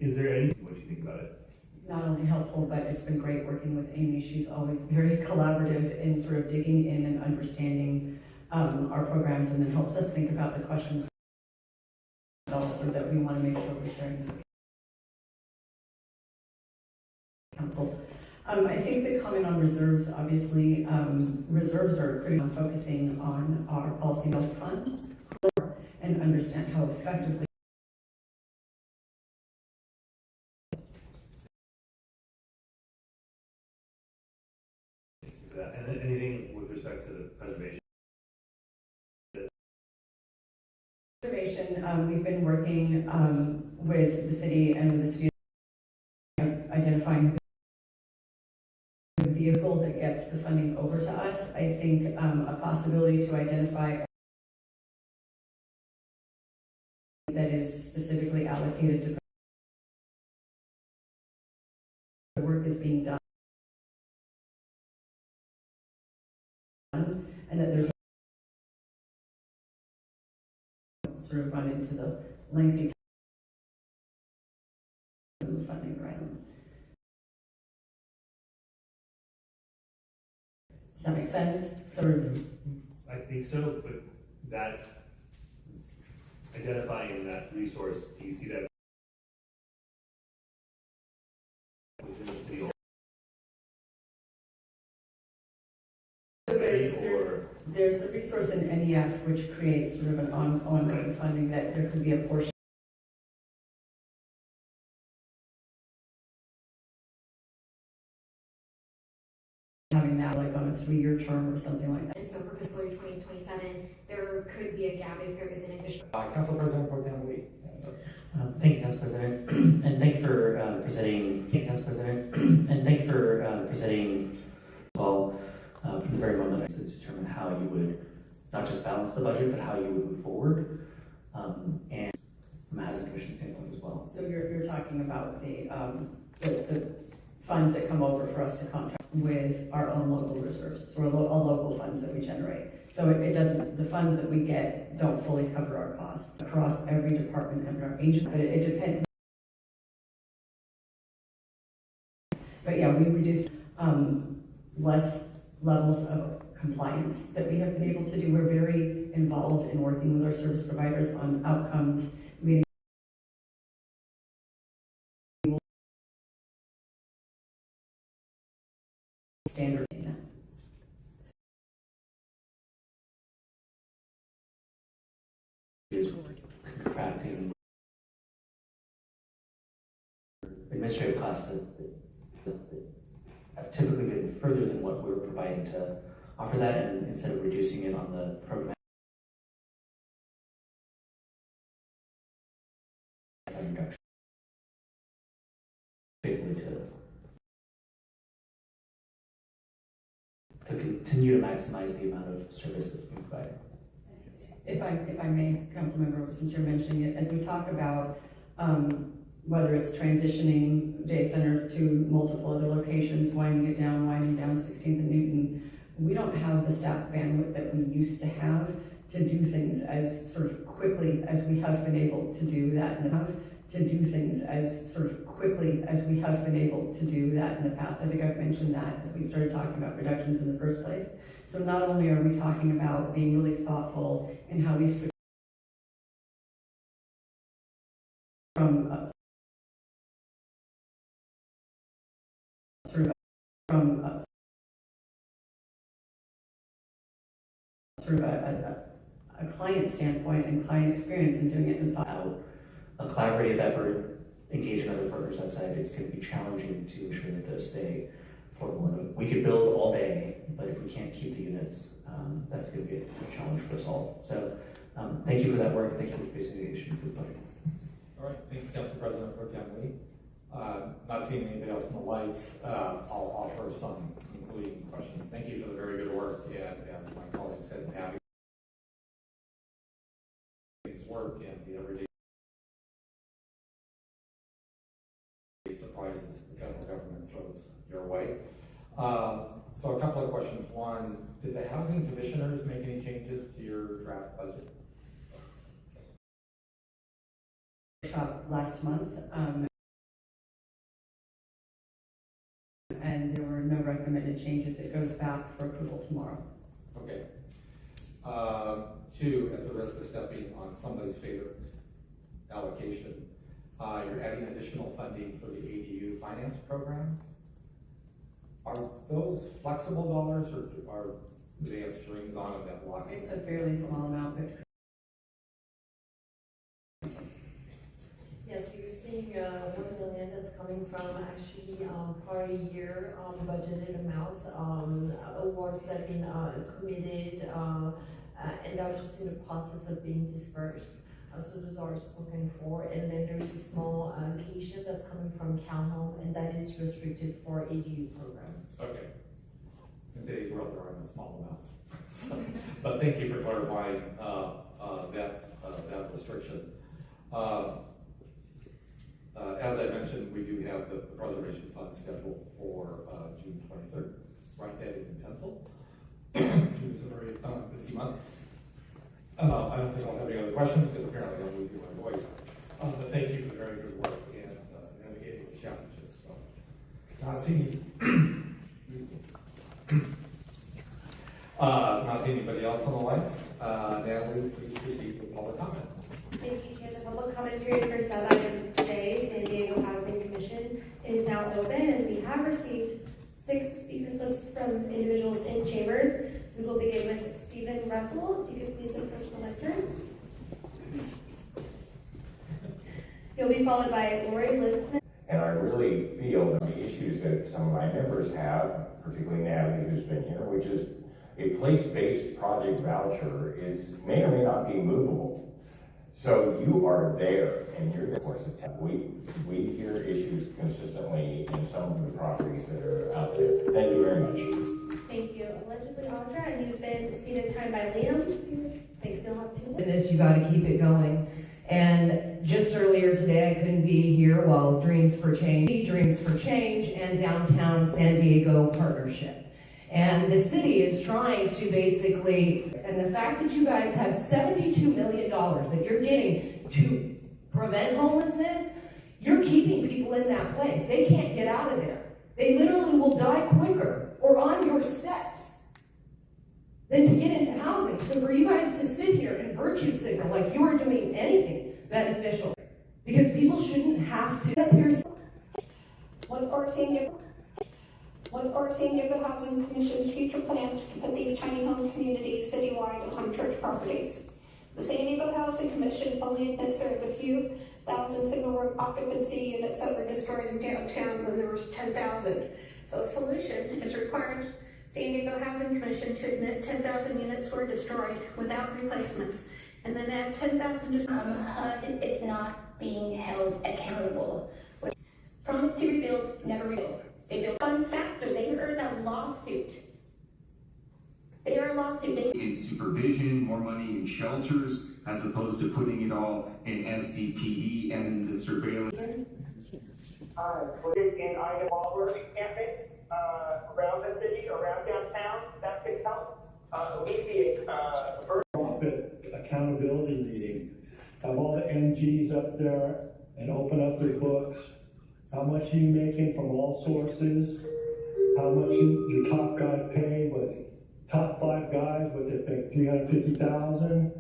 Is there anything, what do you think about it? Not only helpful, but it's been great working with Amy. She's always very collaborative in sort of digging in and understanding our programs, and then helps us think about the questions so that we want to make sure we're sharing with the council. I think the comment on reserves, obviously, reserves are critical, focusing on our policy build fund and understand how effectively and anything with respect to the preservation. We've been working with the city and with the city identifying the vehicle that gets the funding over to us. I think a possibility to identify that is specifically allocated to the work is being done, and that there's sort of run into the lengthy funding round. Does that make sense? I think so, but that identifying that resource, do you see that within the city? There's the resource in NEF, which creates sort of an ongoing funding that there could be a portion having that like on a 3-year term or something like that. And so for fiscal year 2027, there could be a gap if there is an additional. Council President Pro Tem Lee. Thank you, Council President, and thank you for presenting. Thank you, Council President, and thank you for presenting. Well, from the very moment to determine how you would not just balance the budget, but how you would move forward, and from a housing commission standpoint as well. So you're talking about the funds that come over for us to contract with our own local reserves, or all local funds that we generate. So it doesn't, the funds that we get don't fully cover our costs across every department and our agency, but it depends. But yeah, we reduced less levels of compliance that we have been able to do. We're very involved in working with our service providers on outcomes, meeting standards. Is contracting administrative costs have typically been further than what we're providing to offer that, and instead of reducing it on the program reduction, to continue to maximize the amount of services being provided. If I may, council member, since you're mentioning it, as we talk about whether it's transitioning day center to multiple other locations, winding down 16th and Newton, we don't have the staff bandwidth that we used to have to do things as sort of quickly as we have been able to do that in the past. I think I've mentioned that as we started talking about reductions in the first place. So not only are we talking about being really thoughtful in how we from a client standpoint and client experience, and doing it in a collaborative effort, engaging other partners outside, it's going to be challenging to ensure that those stay affordable. We could build all day, but if we can't keep the units, that's going to be a challenge for us all. So thank you for that work. Thank you for the presentation for this budget. All right, thank you, Council President Pro Tem Lee. Not seeing anybody else in the lights, I'll offer some concluding questions. Thank you for the very good work, and as my colleague said, having work and the everyday surprises the federal government throws your way. So a couple of questions. One, did the housing commissioners make any changes to your draft budget? Last month. back for approval tomorrow. Okay. Two, at the risk of stepping on somebody's favorite allocation, you're adding additional funding for the ADU finance program. Are those flexible dollars, or do they have strings on them that locks? It's a fairly small amount, but Yes, so you're seeing $1 million that's coming from actually prior year budgeted amounts, awards that have been committed, and that was just in the process of being dispersed. So those are spoken for, and then there's a small allocation that's coming from CalHome, and that is restricted for ADU programs. Okay. In today's world, there are no small amounts. But thank you for clarifying that restriction. As I mentioned, we do have the preservation fund scheduled for June 23rd. Write that in pencil. June is a very busy month. I don't think I'll have any other questions because apparently I'm losing my voice. But thank you for the very good work and navigating the challenges. So, not seeing anybody else on the lights. Natalie, please proceed with public comment. Thank you, Chair. The public comment period for sub-items today, San Diego Housing Commission, is now open, and we have received 6 speaker slips from individuals in chambers. We will begin with Stephen Russell. If you could please approach the lectern. He'll be followed by Lori Listman. And I really feel that the issues that some of my members have, particularly Natalie, who's been here, which is a place-based project voucher, may or may not be movable. So you are there, and you're there for us. We hear issues consistently in some of the properties that are out there. Thank you very much. Thank you. Allegedly Audra, and you've been seated time by Liam. Thanks, you'll have 2 minutes. This, you got to keep it going. And just earlier today, I couldn't be here while Dreams for Change and Downtown San Diego Partnership. And the city is trying to basically, and the fact that you guys have $72 million that you're getting to prevent homelessness, you're keeping people in that place. They can't get out of there. They literally will die quicker or on your steps than to get into housing. So for you guys to sit here and virtue signal like you are doing anything beneficial, because people shouldn't have to up here. What are San Diego Housing Commission's future plans to put these tiny home communities citywide on church properties? The San Diego Housing Commission only admits there's a few thousand single-room occupancy units that were destroyed in downtown when there was 10,000. So a solution is required. San Diego Housing Commission should admit 10,000 units were destroyed without replacements, and then add 10,000 HUD is not being held accountable. Promise to rebuild, never rebuild. They build fun faster. They are in a lawsuit. They are a lawsuit. In supervision, more money in shelters, as opposed to putting it all in SDPD and the surveillance. Put it in Ida Wahlberg encampments around the city, around downtown. That could help alleviate profit accountability meeting. Have all the MGs up there and open up their books. How much are you making from all sources? How much your top guy paid? Was top 5 guys, what they pay, $350,000?